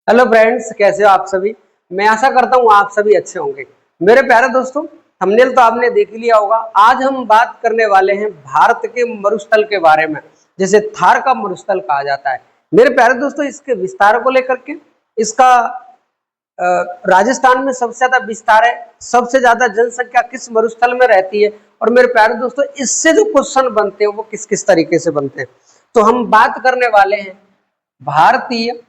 Hello friends, कैसे हो आप सभी। मैं आशा करता हूँ आप सभी अच्छे होंगे। मेरे प्यारे दोस्तों, थंबनेल तो आपने देख ही लिया होगा। आज हम बात करने वाले हैं भारत के मरुस्थल के बारे में, जिसे थार का मरुस्थल कहा जाता है। मेरे प्यारे दोस्तों, इसके विस्तार को लेकर के इसका राजस्थान में सबसे ज्यादा विस्तार है। सबसे ज्यादा जनसंख्या किस मरुस्थल में रहती है। और मेरे प्यारे दोस्तों, इससे जो क्वेश्चन बनते हैं वो किस किस तरीके से बनते हैं। तो हम बात करने वाले हैं भारतीय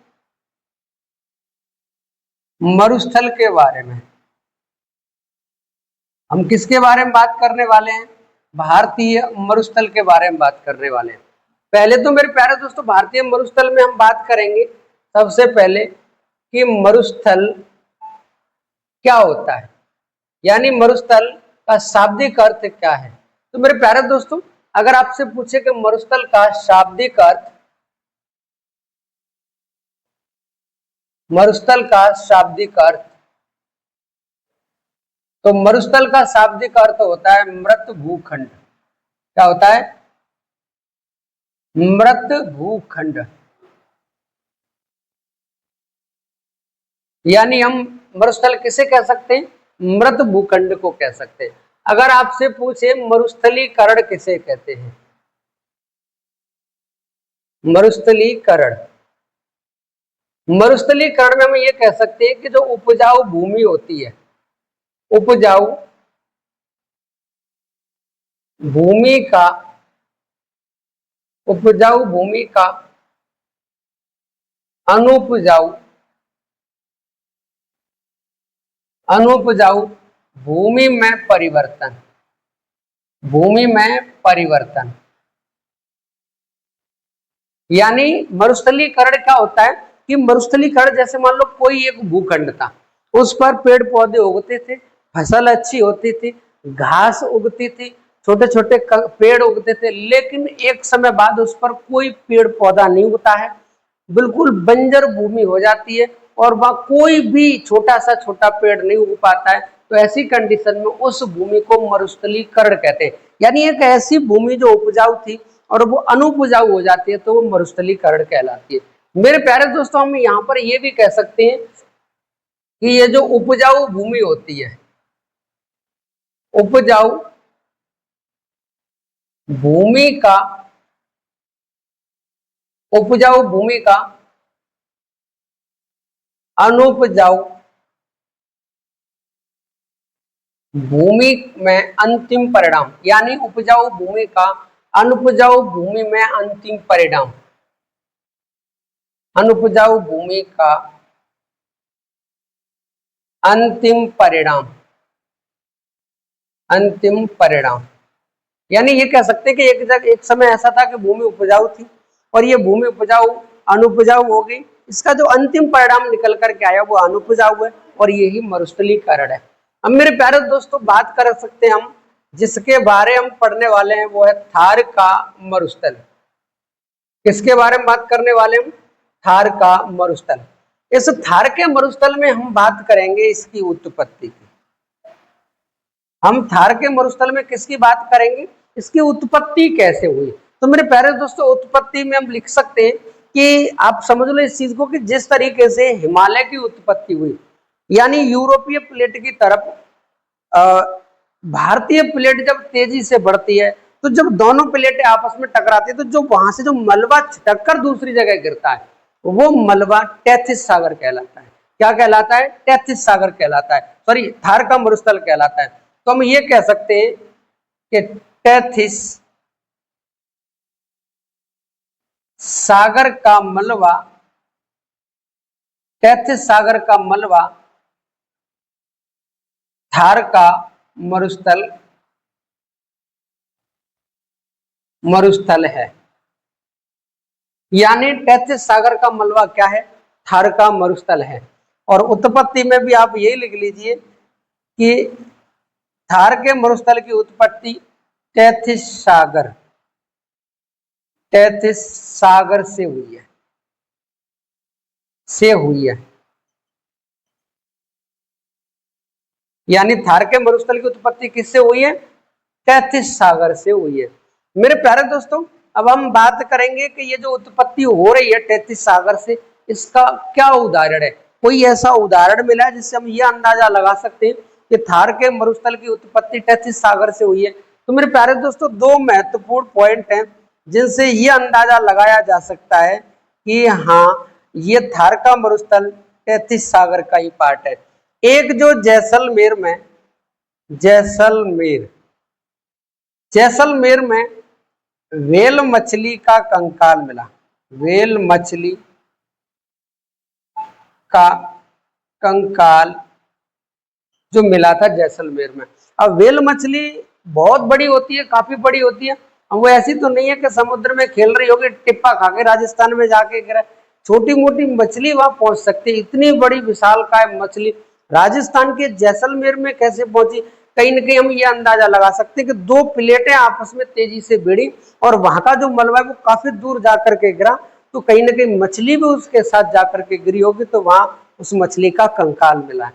मरुस्थल के बारे में। हम किसके बारे में बात करने वाले हैं? भारतीय मरुस्थल के बारे में बात करने वाले हैं। पहले तो मेरे प्यारे दोस्तों, भारतीय मरुस्थल में हम बात करेंगे सबसे पहले कि मरुस्थल क्या होता है, यानी मरुस्थल का शाब्दिक अर्थ क्या है। तो मेरे प्यारे दोस्तों, अगर आपसे पूछे कि मरुस्थल का शाब्दिक अर्थ, मरुस्थल का शाब्दिक अर्थ, तो मरुस्थल का शाब्दिक अर्थ होता है मृत भूखंड। क्या होता है? मृत भूखंड। यानी हम मरुस्थल किसे कह सकते हैं? मृत भूखंड को कह सकते हैं। अगर आपसे पूछे मरुस्थलीकरण किसे कहते हैं? मरुस्थलीकरण, मरुस्थलीकरण में हम ये कह सकते हैं कि जो उपजाऊ भूमि होती है, उपजाऊ भूमि का, उपजाऊ भूमि का अनुपजाऊ, अनुपजाऊ भूमि में परिवर्तन, भूमि में परिवर्तन। यानी मरुस्थलीकरण क्या होता है कि मरुस्थलीकरण जैसे मान लो कोई एक भूखंड था, उस पर पेड़ पौधे उगते थे, फसल अच्छी होती थी, घास उगती थी, छोटे छोटे पेड़ उगते थे, लेकिन एक समय बाद उस पर कोई पेड़ पौधा नहीं उगता है, बिल्कुल बंजर भूमि हो जाती है और वहां कोई भी छोटा सा छोटा पेड़ नहीं उग पाता है। तो ऐसी कंडीशन में उस भूमि को मरुस्थलीकरण कहते हैं। यानी एक ऐसी भूमि जो उपजाऊ थी और वो अनुपजाऊ हो जाती है, तो वो मरुस्थलीकरण कहलाती है। मेरे प्यारे दोस्तों, हम यहाँ पर ये भी कह सकते हैं कि ये जो उपजाऊ भूमि होती है, उपजाऊ भूमि का, उपजाऊ भूमि का अनुपजाऊ भूमि में अंतिम परिणाम, यानी उपजाऊ भूमि का अनुपजाऊ भूमि में अंतिम परिणाम, अनुपजाऊ भूमि का अंतिम परिणाम, अंतिम परिणाम। यानी ये कह सकते हैं कि एक समय ऐसा था कि भूमि उपजाऊ थी और ये भूमि उपजाऊ अनुपजाऊ हो गई। इसका जो अंतिम परिणाम निकल करके आया वो अनुपजाऊ है और यही मरुस्थलीकरण है। अब मेरे प्यारे दोस्तों, बात कर सकते हैं हम, जिसके बारे हम पढ़ने वाले हैं वो है थार का मरुस्थल। किसके बारे में बात करने वाले हम? थार का मरुस्थल। इस थार के मरुस्थल में हम बात करेंगे इसकी उत्पत्ति की। हम थार के मरुस्थल में किसकी बात करेंगे? इसकी उत्पत्ति कैसे हुई। तो मेरे प्यारे दोस्तों, उत्पत्ति में हम लिख सकते हैं कि आप समझ लो इस चीज को कि जिस तरीके से हिमालय की उत्पत्ति हुई, यानी यूरोपीय प्लेट की तरफ भारतीय प्लेट जब तेजी से बढ़ती है, तो जब दोनों प्लेटें आपस में टकराती है, तो जो वहां से जो मलबा छिटक कर दूसरी जगह गिरता है, वो मलबा टेथिस सागर कहलाता है। क्या कहलाता है? टेथिस सागर कहलाता है, सॉरी थार का मरुस्थल कहलाता है। तो हम ये कह सकते हैं कि टेथिस सागर का मलबा, टेथिस सागर का मलबा थार का मरुस्थल, मरुस्थल है। यानी टेथिस सागर का मलबा क्या है? थार का मरुस्थल है। और उत्पत्ति में भी आप यही लिख लीजिए कि थार के मरुस्थल की उत्पत्ति टेथिस सागर, टेथिस सागर से हुई है, से हुई है। यानी थार के मरुस्थल की उत्पत्ति किससे हुई है? टेथिस सागर से हुई है। मेरे प्यारे दोस्तों, अब हम बात करेंगे कि ये जो उत्पत्ति हो रही है टेथिस सागर से, इसका क्या उदाहरण है? कोई ऐसा उदाहरण मिला है जिससे हम ये अंदाजा लगा सकते हैं कि थार के मरुस्थल की उत्पत्ति टेथिस सागर से हुई है? तो मेरे प्यारे दोस्तों, दो महत्वपूर्ण पॉइंट हैं जिनसे ये अंदाजा लगाया जा सकता है कि हाँ, ये थार का मरुस्थल टेथिस सागर का ही पार्ट है। एक जो जैसलमेर में व्हेल मछली का कंकाल मिला, व्हेल मछली का कंकाल जो मिला था जैसलमेर में। अब व्हेल मछली बहुत बड़ी होती है, काफी बड़ी होती है। अब वो ऐसी तो नहीं है कि समुद्र में खेल रही होगी, टिप्पा खा के राजस्थान में जाके गिरा। छोटी मोटी मछली वहां पहुंच सकती है, इतनी बड़ी विशालकाय मछली राजस्थान के जैसलमेर में कैसे पहुंची? कहीं ना कहीं हम ये अंदाजा लगा सकते हैं कि दो प्लेटें आपस में तेजी से भिड़ी और वहां का जो मलबा है वो काफी दूर जाकर के गिरा, तो कहीं ना कहीं मछली भी उसके साथ जाकर के गिरी होगी, तो वहां उस मछली का कंकाल मिला है।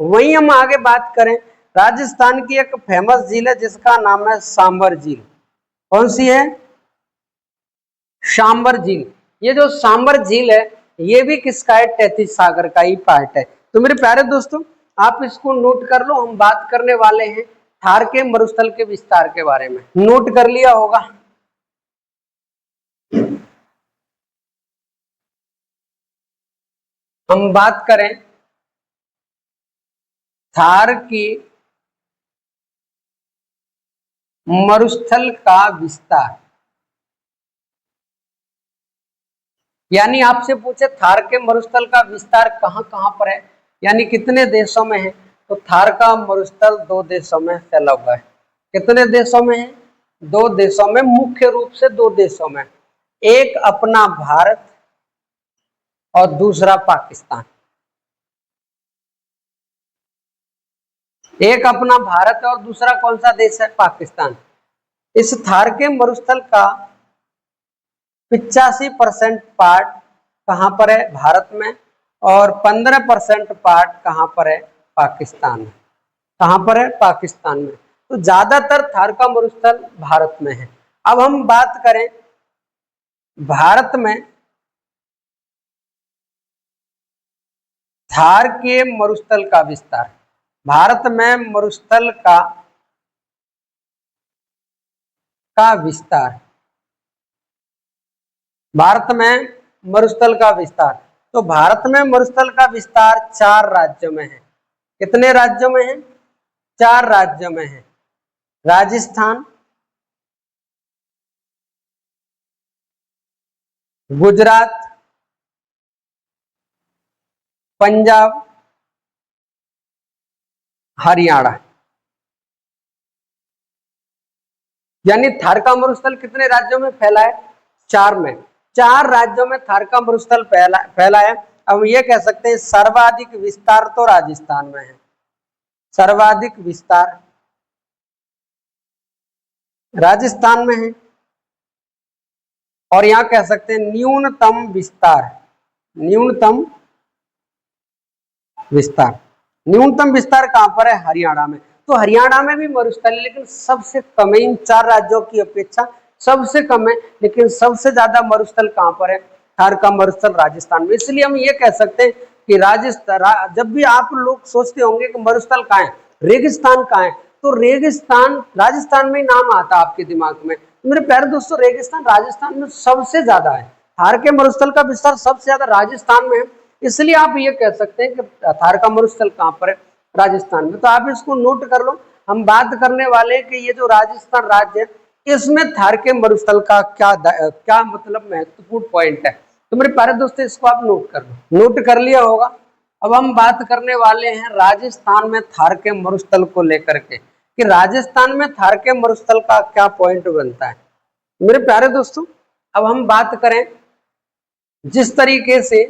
वहीं हम आगे बात करें, राजस्थान की एक फेमस झील है जिसका नाम है सांबर झील। कौन सी है? सांबर झील। ये जो सांबर झील है ये भी किसका है? टेथिस सागर का ही पार्ट है। तो मेरे प्यारे दोस्तों, आप इसको नोट कर लो। हम बात करने वाले हैं थार के मरुस्थल के विस्तार के बारे में। नोट कर लिया होगा। हम बात करें थार की मरुस्थल का विस्तार, यानी आपसे पूछे थार के मरुस्थल का विस्तार कहां कहां पर है, यानी कितने देशों में है, तो थार का मरुस्थल 2 देशों में फैला हुआ है। कितने देशों में है? 2 देशों में, मुख्य रूप से 2 देशों में। एक अपना भारत और दूसरा पाकिस्तान। एक अपना भारत और दूसरा कौन सा देश है? पाकिस्तान। इस थार के मरुस्थल का 85% पार्ट कहां पर है? भारत में। और 15% पार्ट कहां पर है? पाकिस्तान में। कहां पर है? पाकिस्तान में। तो ज्यादातर थार का मरुस्थल भारत में है। अब हम बात करें भारत में थार के मरुस्थल का विस्तार। भारत में मरुस्थल का विस्तार, भारत में मरुस्थल का विस्तार। तो भारत में मरुस्थल का विस्तार 4 राज्यों में है। कितने राज्यों में है? 4 राज्यों में है। राजस्थान, गुजरात, पंजाब, हरियाणा। यानी थार का मरुस्थल कितने राज्यों में फैला है? 4 में। 4 राज्यों में थार का मरुस्थल फैला है। अब ये कह सकते हैं सर्वाधिक विस्तार तो राजस्थान में है। सर्वाधिक विस्तार राजस्थान में है। और यहां कह सकते हैं न्यूनतम विस्तार, न्यूनतम विस्तार, न्यूनतम विस्तार कहां पर है? हरियाणा में। तो हरियाणा में भी मरुस्थल है, लेकिन सबसे कम है। इन 4 राज्यों की अपेक्षा सबसे कम है, लेकिन सबसे ज्यादा मरुस्थल कहां पर है? थार का मरुस्थल राजस्थान में। इसलिए हम ये कह सकते हैं कि राजस्थान, जब भी आप लोग सोचते होंगे कि मरुस्थल कहाँ है, रेगिस्तान कहाँ है, तो रेगिस्तान राजस्थान में ही नाम आता है आपके दिमाग में। तो मेरे प्यारे दोस्तों, रेगिस्तान राजस्थान में सबसे ज्यादा है। थार के मरुस्थल का विस्तार सबसे ज्यादा राजस्थान में है। इसलिए आप ये कह सकते हैं कि थार का मरुस्थल कहां पर है? राजस्थान में। तो आप इसको नोट कर लो। हम बात करने वाले कि ये जो राजस्थान राज्य है इसमें थार के मरुस्थल का क्या मतलब महत्वपूर्ण पॉइंट है। तो मेरे प्यारे दोस्तों, इसको आप नोट कर लो। नोट कर लिया होगा। अब हम बात करने वाले हैं राजस्थान में थार के मरुस्थल को लेकर के, कि राजस्थान में थार के मरुस्थल का क्या पॉइंट बनता है। मेरे प्यारे दोस्तों, अब हम बात करें जिस तरीके से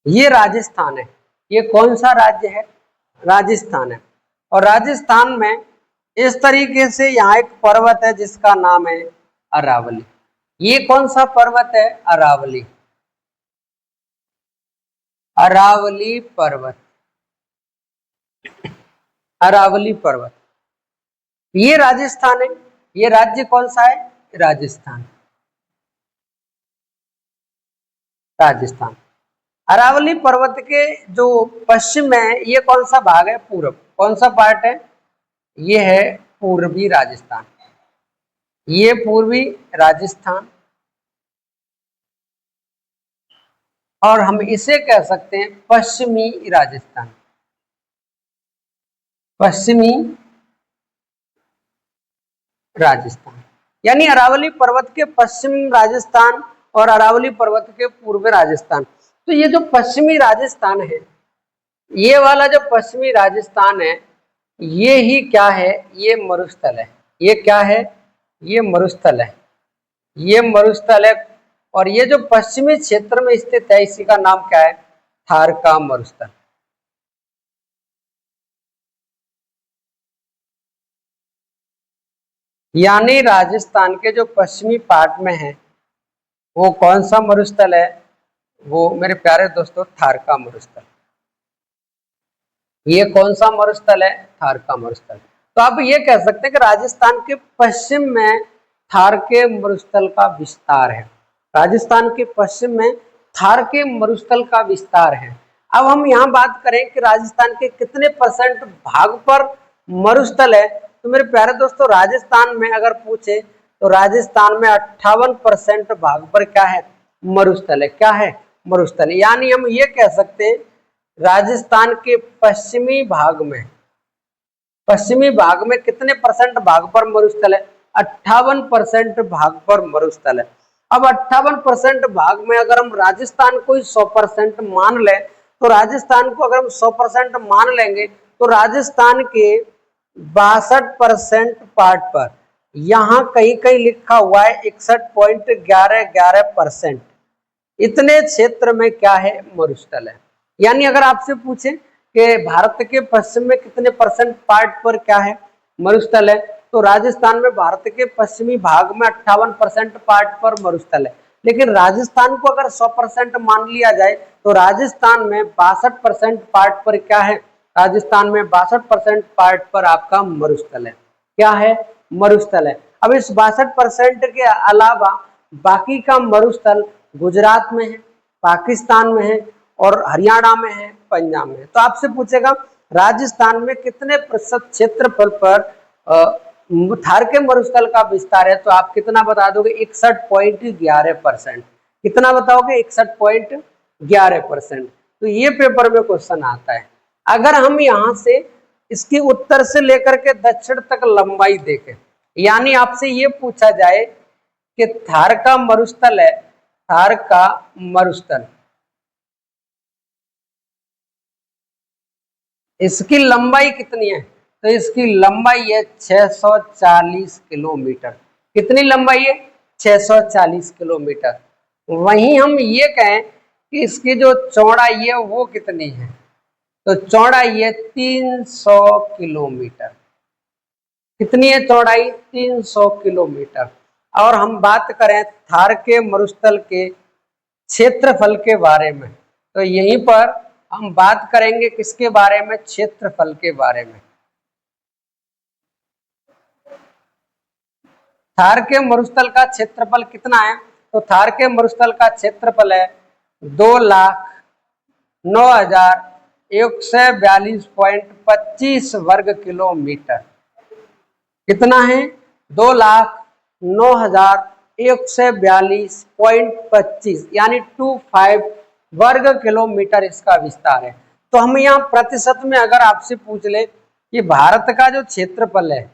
ये राजस्थान है, ये कौन सा राज्य है? राजस्थान है। और राजस्थान में इस तरीके से यहाँ एक पर्वत है जिसका नाम है अरावली। ये कौन सा पर्वत है? अरावली, अरावली पर्वत, अरावली पर्वत। ये राजस्थान है। ये राज्य कौन सा है? राजस्थान। राजस्थान। अरावली पर्वत के जो पश्चिम है ये कौन सा भाग है? पूर्व। कौन सा पार्ट है? ये है पूर्वी राजस्थान। ये पूर्वी राजस्थान, और हम इसे कह सकते हैं पश्चिमी राजस्थान। पश्चिमी राजस्थान यानी अरावली पर्वत के पश्चिम राजस्थान और अरावली पर्वत के पूर्व राजस्थान। तो ये जो पश्चिमी राजस्थान है, ये वाला जो पश्चिमी राजस्थान है, ये ही क्या है? ये मरुस्थल है। ये क्या है? ये मरुस्थल है। ये मरुस्थल है, और ये जो पश्चिमी क्षेत्र में स्थित है इसी का नाम क्या है? थार का मरुस्थल। यानी राजस्थान के जो पश्चिमी पार्ट में है वो कौन सा मरुस्थल है? वो मेरे प्यारे दोस्तों थार का मरुस्थल। ये कौन सा मरुस्थल है? थार का मरुस्थल। तो आप ये कह सकते हैं कि राजस्थान के पश्चिम में थार के मरुस्थल का विस्तार है। राजस्थान के पश्चिम में थार के मरुस्थल का विस्तार है। अब हम यहाँ बात करें कि राजस्थान के कितने % भाग पर मरुस्थल है, तो मेरे प्यारे दोस्तों राजस्थान में अगर पूछे तो राजस्थान में 58% भाग पर क्या है? मरुस्थल है। क्या है? मरुस्थल। यानी हम ये कह सकते हैं राजस्थान के पश्चिमी भाग में कितने % भाग पर मरुस्थल है? 58% भाग पर मरुस्थल है। अब 58% भाग में अगर हम राजस्थान को 100% मान लें, तो राजस्थान को अगर हम 100% मान लेंगे तो राजस्थान के 62% पार्ट पर, यहाँ कहीं कहीं लिखा हुआ है 61.11% इतने क्षेत्र में क्या है? मरुस्थल है। यानी अगर आपसे पूछे कि भारत के पश्चिम में कितने % पार्ट पर क्या है? मरुस्थल है, तो राजस्थान में भारत के पश्चिमी भाग में 58% पार्ट पर मरुस्थल है। लेकिन राजस्थान को अगर 100% मान लिया जाए तो राजस्थान में 62% पार्ट पर क्या है? राजस्थान में 62% पार्ट पर आपका मरुस्थल है। क्या है? मरुस्थल है। अब इस 62% के अलावा बाकी का मरुस्थल गुजरात में है, पाकिस्तान में है, और हरियाणा में है, पंजाब में है। तो आपसे पूछेगा राजस्थान में कितने % क्षेत्रफल पर थार के मरुस्थल का विस्तार है, तो आप कितना बता दोगे? 61.11%। कितना बताओगे? 61.11%। तो ये पेपर में क्वेश्चन आता है। अगर हम यहाँ से इसकी उत्तर से लेकर के दक्षिण तक लंबाई देखें, यानी आपसे ये पूछा जाए कि थार का मरुस्थल है, थार का मरुस्थल, इसकी लंबाई कितनी है? तो इसकी लंबाई है 640 किलोमीटर। कितनी लंबाई है? 640 किलोमीटर। वहीं हम ये कहें कि इसकी जो चौड़ाई है वो कितनी है, तो चौड़ाई है 300 किलोमीटर। कितनी है चौड़ाई? 300 किलोमीटर। और हम बात करें थार के मरुस्थल के क्षेत्रफल के बारे में, तो यहीं पर हम बात करेंगे किसके बारे में? क्षेत्रफल के बारे में। थार के मरुस्थल का क्षेत्रफल कितना है? तो थार के मरुस्थल का क्षेत्रफल है 2,09,142.25 वर्ग किलोमीटर। कितना है? 2,09,142.25 यानी 25 वर्ग किलोमीटर इसका विस्तार है। तो हम यहाँ प्रतिशत में अगर आपसे पूछ ले कि भारत का जो क्षेत्रफल है,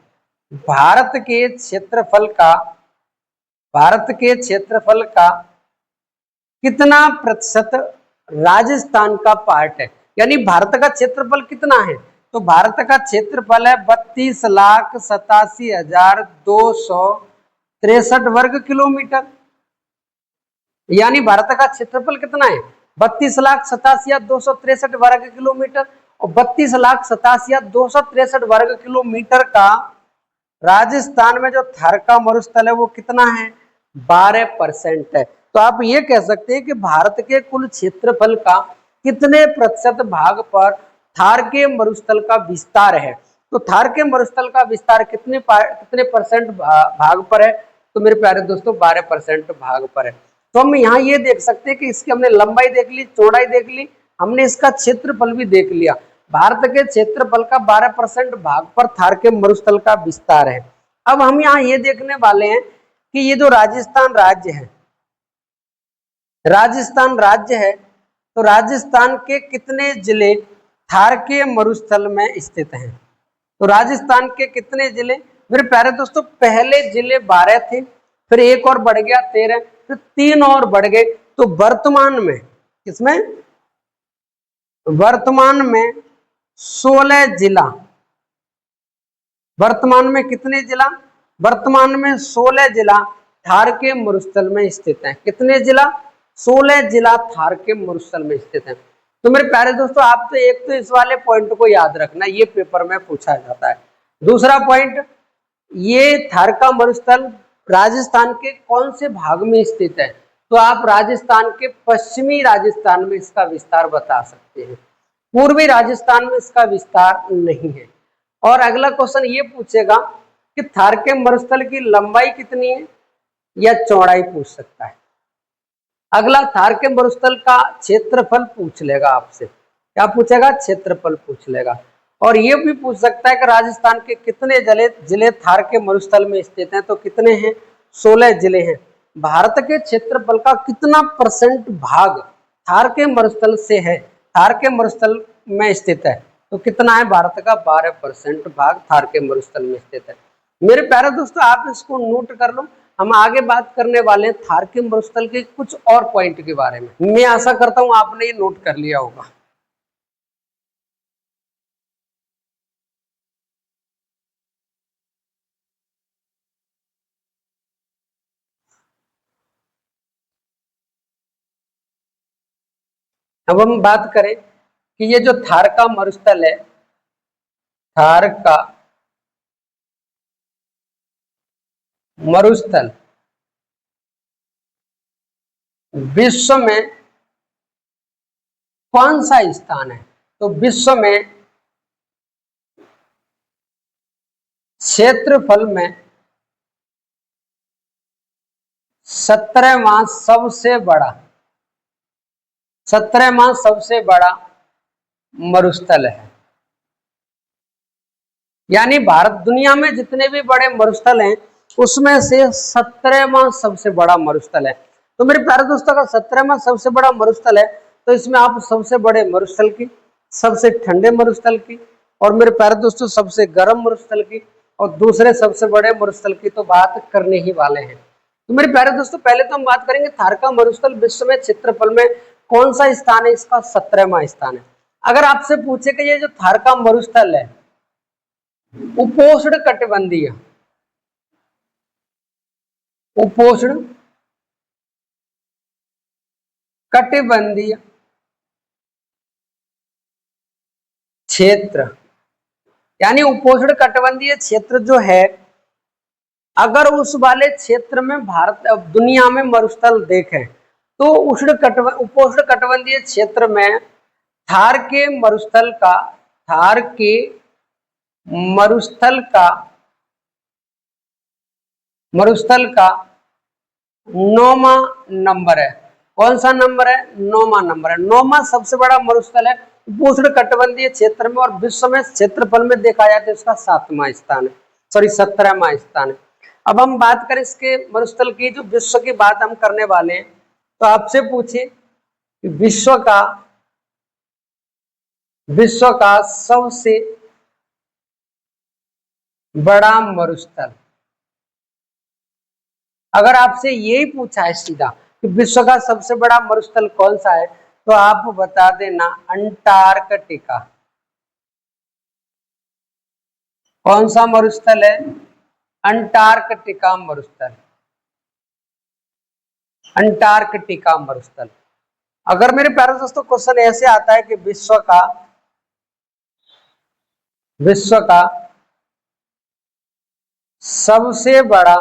भारत के क्षेत्रफल का कितना % राजस्थान का पार्ट है, यानी भारत का क्षेत्रफल कितना है? तो भारत का क्षेत्रफल है 32,87,263 वर्ग किलोमीटर। यानी भारत का क्षेत्रफल कितना है? 32,87,263 वर्ग किलोमीटर। और 32,87,263 वर्ग किलोमीटर का राजस्थान में जो थार का मरुस्थल है वो कितना है? 12% है। तो आप ये कह सकते हैं कि भारत के कुल क्षेत्रफल का कितने % भाग पर थार के मरुस्थल का विस्तार है, तो थार के मरुस्थल का विस्तार कितने परसेंट भाग पर है? तो मेरे प्यारे दोस्तों 12% भाग पर है। तो हम यहाँ ये देख सकते हैं कि इसकी हमने लंबाई देख ली, चौड़ाई देख ली, हमने इसका क्षेत्रफल भी देख लिया। भारत के क्षेत्रफल का 12% भाग पर थार के मरुस्थल का विस्तार है। अब हम यहाँ ये देखने वाले हैं कि ये जो राजस्थान राज्य है, राजस्थान राज्य है, तो राजस्थान के कितने जिले थार के मरुस्थल में स्थित हैं? तो राजस्थान के कितने जिले? मेरे प्यारे दोस्तों पहले जिले 12 थे, फिर एक और बढ़ गया 13, फिर 3 और बढ़ गए। तो वर्तमान में किसमें? वर्तमान में 16 जिला। वर्तमान में कितने जिला? वर्तमान में 16 जिला थार के मरुस्थल में स्थित हैं। कितने जिला? 16 जिला थार के मरुस्थल में स्थित हैं। तो मेरे प्यारे दोस्तों आप तो एक तो इस वाले पॉइंट को याद रखना, ये पेपर में पूछा जाता है। दूसरा पॉइंट, ये थार का मरुस्थल राजस्थान के कौन से भाग में स्थित है? तो आप राजस्थान के पश्चिमी राजस्थान में इसका विस्तार बता सकते हैं, पूर्वी राजस्थान में इसका विस्तार नहीं है। और अगला क्वेश्चन ये पूछेगा कि थार के मरुस्थल की लंबाई कितनी है या चौड़ाई पूछ सकता है। अगला थार के मरुस्थल का क्षेत्रफल पूछ लेगा आपसे। क्या पूछेगा? क्षेत्रफल पूछ लेगा। और ये भी पूछ सकता है कि राजस्थान के कितने जिले थार के मरुस्थल में स्थित हैं? तो कितने हैं? 16 जिले हैं। भारत के क्षेत्रफल का कितना % भाग थार के मरुस्थल से है, थार के मरुस्थल में स्थित है? तो कितना है? भारत का 12% भाग थार के मरुस्थल में स्थित है। मेरे प्यारे दोस्तों आप इसको नोट कर लो। हम आगे बात करने वाले हैं थार के मरुस्थल के कुछ और पॉइंट के बारे में। मैं आशा करता हूं आपने ये नोट कर लिया होगा। अब हम बात करें कि ये जो थार का मरुस्थल है, थार का मरुस्थल विश्व में कौन सा स्थान है? तो विश्व में क्षेत्रफल में 17वां सबसे बड़ा 17वां सबसे बड़ा मरुस्थल है। यानी भारत दुनिया में जितने भी बड़े मरुस्थल हैं उसमें से 17वां सबसे बड़ा मरुस्थल है। तो मेरे प्यारे दोस्तों का 17वां सबसे बड़ा मरुस्थल है, तो इसमें आप सबसे बड़े मरुस्थल की, सबसे ठंडे मरुस्थल की, और मेरे प्यारे दोस्तों सबसे गर्म मरुस्थल की और दूसरे सबसे बड़े मरुस्थल की तो बात करने ही वाले हैं। तो मेरे प्यारे दोस्तों पहले तो हम बात करेंगे थार का मरुस्थल विश्व में क्षेत्रफल में कौन सा स्थान है? इसका 17वां स्थान है। अगर आपसे पूछे कि ये जो थार का मरुस्थल है उपोष्ण कटिबंधीय, उपोष्ण कटिबंधीय क्षेत्र, यानी उपोष्ण कटिबंधीय क्षेत्र जो है, अगर उस वाले क्षेत्र में भारत दुनिया में मरुस्थल देखें तो उपोष्ण कटिबंधीय क्षेत्र में थार के मरुस्थल का, थार के मरुस्थल का 9वां नंबर है। कौन सा नंबर है? 9वां नंबर है। 9वां सबसे बड़ा मरुस्थल है उपोष्ण कटिबंधीय क्षेत्र में, और विश्व में क्षेत्रफल में देखा जाए तो इसका 7वां स्थान है, सॉरी 17वां स्थान है। अब हम बात करें इसके मरुस्थल की, जो विश्व की बात हम करने वाले हैं, तो आपसे पूछे विश्व का सबसे बड़ा मरुस्थल, अगर आपसे यही पूछा है सीधा कि विश्व का सबसे बड़ा मरुस्थल कौन सा है, तो आप बता देना अंटार्कटिका। कौन सा मरुस्थल है? अंटार्कटिका मरुस्थल, अंटार्कटिका मरुस्थल। अगर मेरे प्यारे दोस्तों क्वेश्चन ऐसे आता है कि विश्व का सबसे बड़ा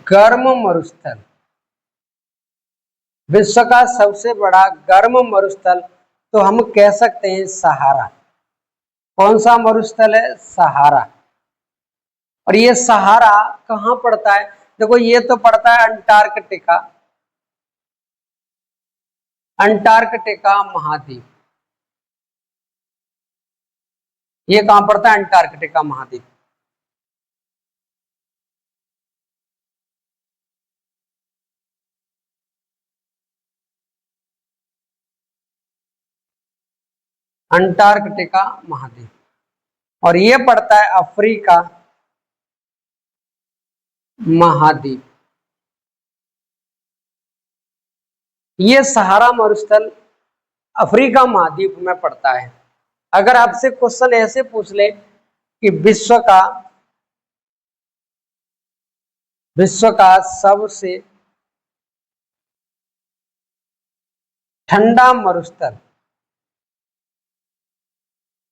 गर्म मरुस्थल, विश्व का सबसे बड़ा गर्म मरुस्थल, तो हम कह सकते हैं सहारा। कौन सा मरुस्थल है? सहारा। और ये सहारा कहाँ पड़ता है? देखो ये तो पड़ता है अंटार्कटिका, अंटार्कटिका महाद्वीप। ये कहां पड़ता है? अंटार्कटिका महाद्वीप। अंटार्कटिका महाद्वीप। और ये पड़ता है अफ्रीका महाद्वीप। ये सहारा मरुस्थल अफ्रीका महाद्वीप में पड़ता है। अगर आपसे क्वेश्चन ऐसे पूछ ले कि विश्व का सबसे ठंडा मरुस्थल,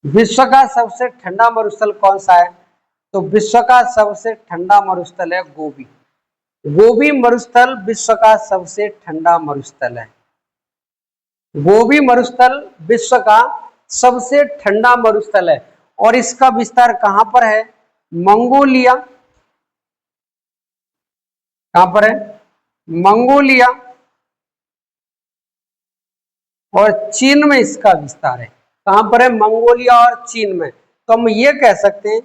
विश्व का सबसे ठंडा मरुस्थल कौन सा है? तो विश्व का सबसे ठंडा मरुस्थल है गोबी। गोबी मरुस्थल विश्व का सबसे ठंडा मरुस्थल है। गोबी मरुस्थल विश्व का सबसे ठंडा मरुस्थल है। और इसका विस्तार कहां पर है? मंगोलिया। कहां पर है? मंगोलिया और चीन में इसका विस्तार है। कहां पर है? मंगोलिया और चीन में। तो हम ये कह सकते हैं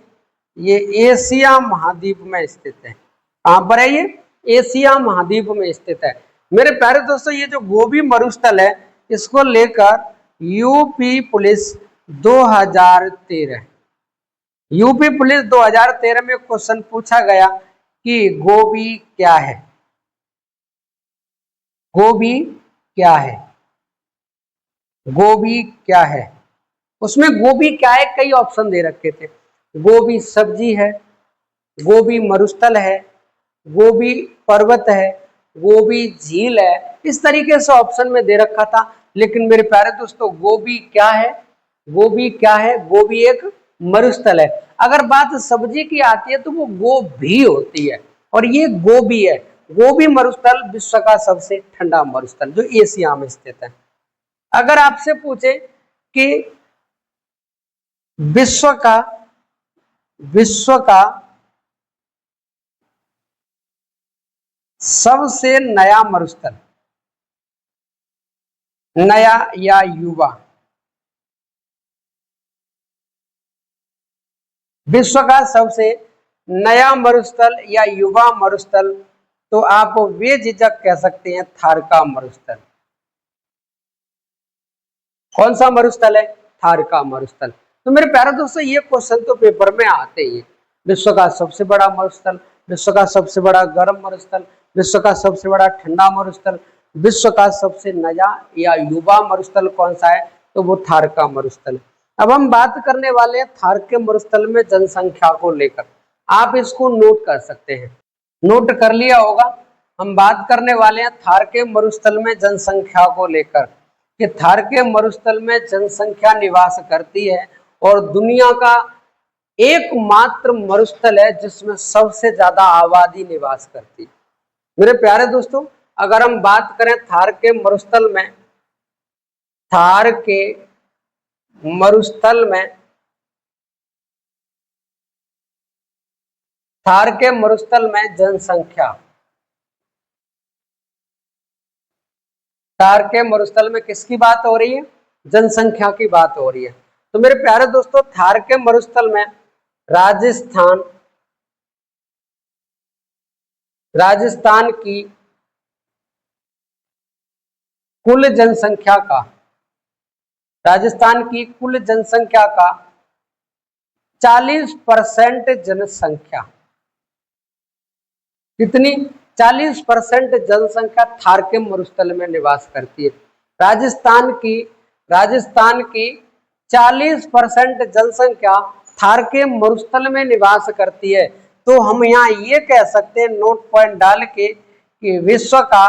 ये एशिया महाद्वीप में स्थित है। कहां पर है ये? एशिया महाद्वीप में स्थित है। मेरे प्यारे दोस्तों, ये जो गोबी मरुस्थल है इसको लेकर यूपी पुलिस 2013 यूपी पुलिस 2013 में क्वेश्चन पूछा गया कि गोबी क्या है? गोबी क्या है? गोबी क्या है? उसमें गोबी क्या है कई ऑप्शन दे रखे थे। गोबी सब्जी है, गोबी मरुस्थल है, गोबी पर्वत है, गोबी झील है, इस तरीके से ऑप्शन में दे रखा था। लेकिन मेरे प्यारे दोस्तों, गोबी क्या है? गोबी क्या है? गोबी एक मरुस्थल है। अगर बात सब्जी की आती है तो वो गोभी होती है, और ये गोबी है। गोबी मरुस्थल विश्व का सबसे ठंडा मरुस्थल जो एशिया में स्थित है। अगर आपसे पूछे कि विश्व का सबसे नया मरुस्थल, नया या युवा, विश्व का सबसे नया मरुस्थल या युवा मरुस्थल, तो आप बेझिझक कह सकते हैं थार का मरुस्थल। कौन सा मरुस्थल है? थार का मरुस्थल। तो मेरे प्यारे दोस्तों, ये क्वेश्चन तो पेपर में आते ही है। विश्व का सबसे बड़ा मरुस्थल, विश्व का सबसे बड़ा गर्म मरुस्थल, विश्व का सबसे बड़ा ठंडा मरुस्थल, विश्व का सबसे नया या युवा मरुस्थल कौन सा है? तो वो थार का मरुस्थल है। अब हम बात करने वाले हैं थार के मरुस्थल में जनसंख्या को लेकर। आप इसको नोट कर सकते हैं, नोट कर लिया होगा। हम बात करने वाले हैं थार के मरुस्थल में जनसंख्या को लेकर कि थार के मरुस्थल में जनसंख्या निवास करती है और दुनिया का एकमात्र मरुस्थल है जिसमें सबसे ज्यादा आबादी निवास करती है। मेरे प्यारे दोस्तों, अगर हम बात करें थार के मरुस्थल में, थार के मरुस्थल में, थार के मरुस्थल में जनसंख्या, थार के मरुस्थल में किसकी बात हो रही है? जनसंख्या की बात हो रही है। तो मेरे प्यारे दोस्तों, थार के मरुस्थल में राजस्थान की कुल जनसंख्या का, राजस्थान की कुल जनसंख्या का 40% जनसंख्या, कितनी? 40% जनसंख्या थार के मरुस्थल में निवास करती है। राजस्थान की 40% जनसंख्या थार के मरुस्थल में निवास करती है। तो हम यहाँ ये कह सकते हैं नोट पॉइंट डाल के कि विश्व का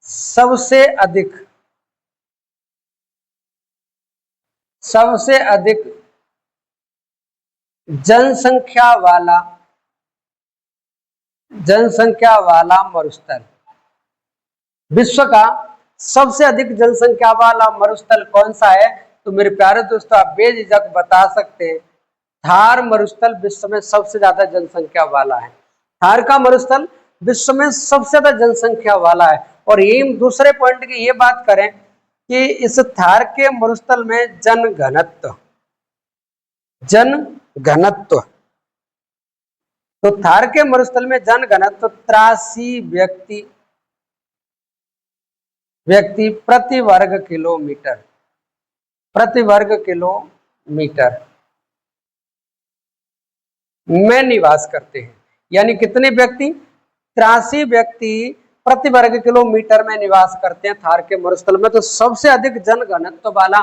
सबसे अधिक जनसंख्या वाला मरुस्थल, विश्व का सबसे अधिक जनसंख्या वाला मरुस्थल कौन सा है? तो मेरे प्यारे दोस्तों आप बेझिझक बता सकते हैं, थार मरुस्थल विश्व में सबसे ज्यादा जनसंख्या वाला है। थार का मरुस्थल विश्व में सबसे ज्यादा जनसंख्या वाला है। और यही दूसरे पॉइंट की ये बात करें कि इस थार के मरुस्थल में जन घनत्व, तो थार के मरुस्थल में जन घनत्व 83 व्यक्ति प्रति वर्ग किलोमीटर में निवास करते हैं। यानी कितने व्यक्ति? 83 व्यक्ति प्रति वर्ग किलोमीटर में निवास करते हैं थार के मरुस्थल में। तो सबसे अधिक जन घनत्व वाला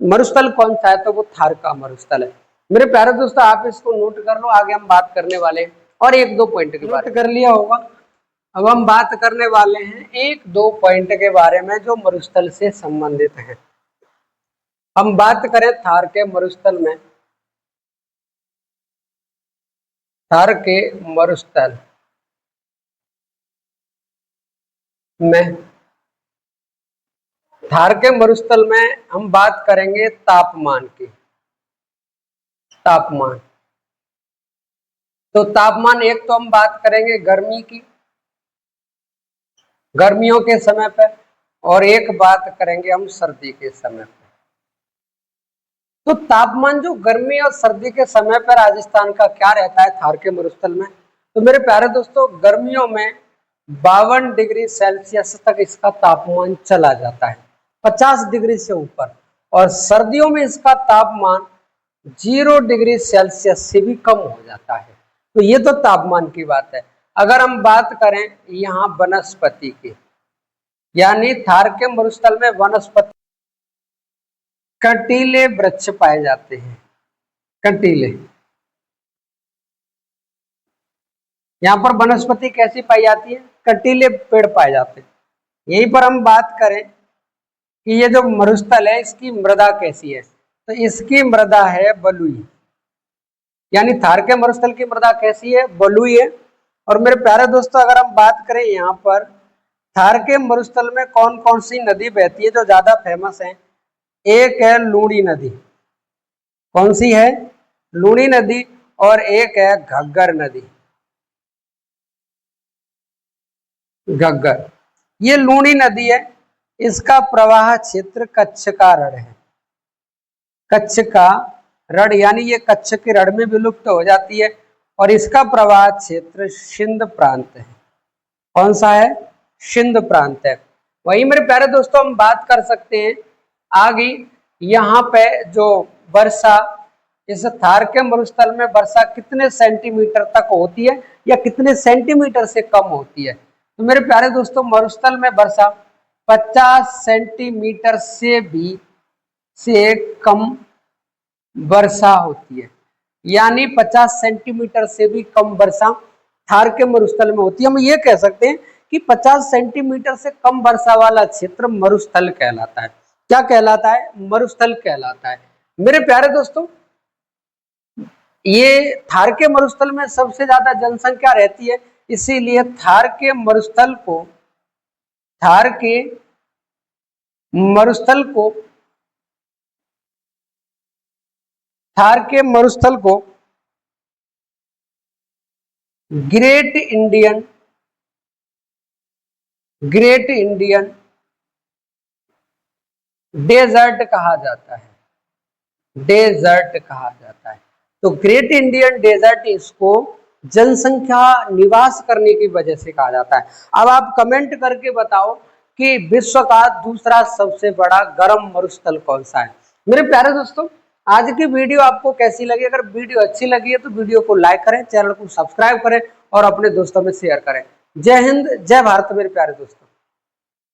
मरुस्थल कौन सा है? तो वो थार का मरुस्थल है। मेरे प्यारे दोस्तों आप इसको नोट कर लो, आगे हम बात करने वाले हैं और एक दो पॉइंट के बारे में कर लिया होगा। अब हम बात करने वाले हैं एक दो पॉइंट के बारे में जो मरुस्थल से संबंधित है। हम बात करें थार के मरुस्थल में, थार के मरुस्थल में, थार के मरुस्थल में हम बात करेंगे तापमान की। तापमान, तो तापमान एक तो हम बात करेंगे गर्मी की, गर्मियों के समय पर, और एक बात करेंगे हम सर्दी के समय पर। तो तापमान जो गर्मी और सर्दी के समय पर राजस्थान का क्या रहता है थार के मरुस्थल में? तो मेरे प्यारे दोस्तों गर्मियों में 52 डिग्री सेल्सियस तक इसका तापमान चला जाता है, 50 डिग्री से ऊपर। और सर्दियों में इसका तापमान 0 डिग्री सेल्सियस से भी कम हो जाता है। तो ये तो तापमान की बात है। अगर हम बात करें यहाँ वनस्पति की, यानी थार के मरुस्थल में वनस्पति, कंटीले वृक्ष पाए जाते हैं। कंटीले, यहाँ पर वनस्पति कैसी पाई जाती है? कंटीले पेड़ पाए जाते हैं। यहीं पर हम बात करें कि ये जो मरुस्थल है इसकी मृदा कैसी है, तो इसकी मृदा है बलुई। यानी थार के मरुस्थल की मृदा कैसी है? बलुई है। और मेरे प्यारे दोस्तों अगर हम बात करें यहाँ पर थार के मरुस्थल में कौन कौन सी नदी बहती है जो ज्यादा फेमस है? एक है लूणी नदी। कौन सी है? लूणी नदी। और एक है घग्गर नदी। घग्गर, ये लूणी नदी है, इसका प्रवाह क्षेत्र कच्छ का रण है। कच्छ का रण, यानी ये कच्छ के रण में विलुप्त हो जाती है। और इसका प्रवाह क्षेत्र सिंध प्रांत है। कौन सा है? सिंध प्रांत है। वही मेरे प्यारे दोस्तों हम बात कर सकते हैं आगे, यहाँ पे जो वर्षा, इस थार के मरुस्थल में वर्षा कितने सेंटीमीटर तक होती है या कितने सेंटीमीटर से कम होती है? तो मेरे प्यारे दोस्तों मरुस्थल में वर्षा 50 सेंटीमीटर से कम वर्षा होती है। यानी 50 सेंटीमीटर से भी कम वर्षा थार के मरुस्थल में होती है। हम ये कह सकते हैं कि 50 सेंटीमीटर से कम वर्षा वाला क्षेत्र मरुस्थल कहलाता है। क्या कहलाता है? मरुस्थल कहलाता है। मेरे प्यारे दोस्तों ये थार के मरुस्थल में सबसे ज्यादा जनसंख्या रहती है, इसीलिए थार के मरुस्थल को ग्रेट इंडियन डेजर्ट कहा जाता है। तो ग्रेट इंडियन डेजर्ट इसको जनसंख्या निवास करने की वजह से कहा जाता है। अब आप कमेंट करके बताओ कि विश्व का दूसरा सबसे बड़ा गर्म मरुस्थल कौन सा है? मेरे प्यारे दोस्तों आज की वीडियो आपको कैसी लगी? अगर वीडियो अच्छी लगी है तो वीडियो को लाइक करें, चैनल को सब्सक्राइब करें और अपने दोस्तों में शेयर करें। जय हिंद, जय भारत मेरे प्यारे दोस्तों।